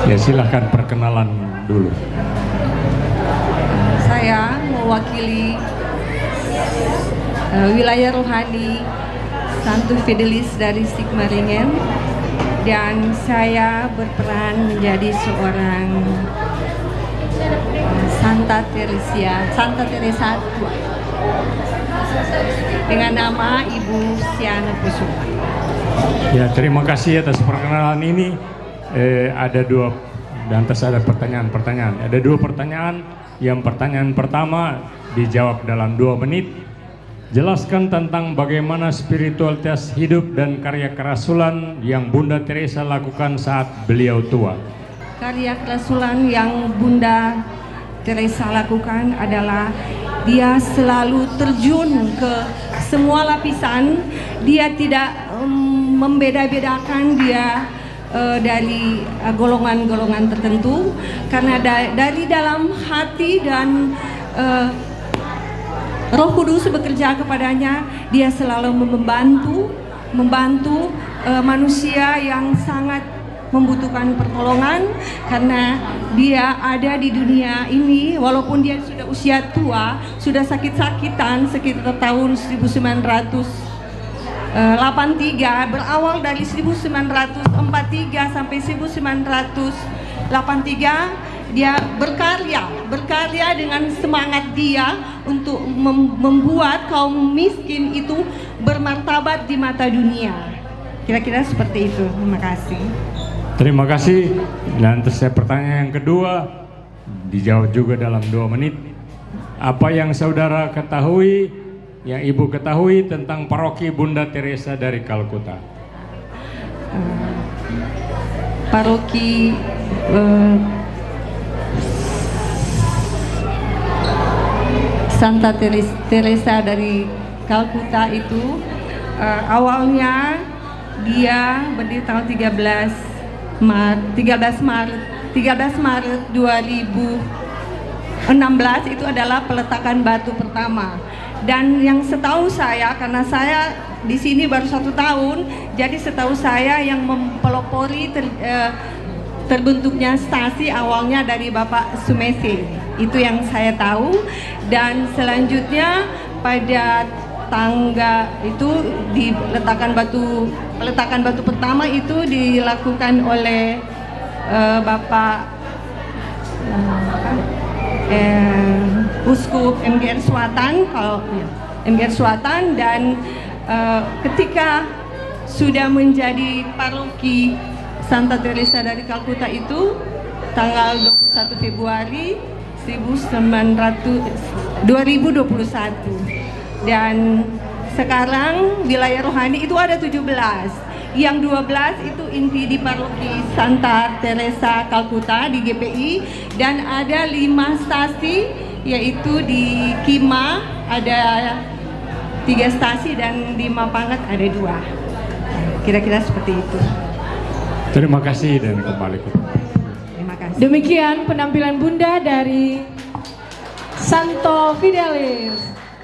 Ya, silahkan perkenalan dulu. Saya mewakili wilayah rohani Santo Fidelis dari Sigmaringen, dan saya berperan menjadi seorang Santa Teresa tua dengan nama Ibu Siana Kusuma. Ya, terima kasih atas perkenalan ini. Ada dua, dan ada pertanyaan. Ada dua pertanyaan. Yang pertanyaan pertama dijawab dalam 2 menit. Jelaskan tentang bagaimana spiritualitas hidup dan karya kerasulan yang Bunda Teresa lakukan saat beliau tua. Karya kerasulan yang Bunda Teresa lakukan adalah dia selalu terjun ke semua lapisan. Dia tidak membeda-bedakan dia dari golongan-golongan tertentu, karena dari dalam hati dan Roh Kudus bekerja kepadanya. Dia selalu membantu manusia yang sangat membutuhkan pertolongan, karena dia ada di dunia ini walaupun dia sudah usia tua, sudah sakit-sakitan sekitar tahun 1983, berawal dari 1943 sampai 1983. Dia berkarya dengan semangat dia untuk membuat kaum miskin itu bermartabat di mata dunia. Kira-kira seperti itu. Terima kasih. Terima kasih. Dan terus pertanyaan yang kedua dijawab juga dalam 2 menit. Apa yang saudara ketahui, yang ibu ketahui tentang paroki Bunda Teresa dari Kalkuta? Paroki Santa Teresa dari Kalkuta itu awalnya dia berdiri tahun 13 Maret 2016. Itu adalah peletakan batu pertama. Dan yang setahu saya, karena saya di sini baru 1 tahun, jadi setahu saya yang mempelopori terbentuknya stasi awalnya dari Bapak Sumese. Itu yang saya tahu. Dan selanjutnya pada tangga itu peletakan batu pertama itu dilakukan oleh Bapak Uskup MGR Selatan, dan ketika sudah menjadi paroki Santa Teresa dari Kalkuta itu tanggal 21 Februari 2021. Dan sekarang wilayah rohani itu ada 17. Yang 12 itu inti di paroki Santa Teresa Kalkuta di GPI, dan ada 5 stasi, yaitu di Kima ada 3 stasi dan di Mapangat ada 2. Kira-kira seperti itu. Terima kasih dan kembali ke. Terima kasih. Demikian penampilan Bunda dari Santo Fidelis.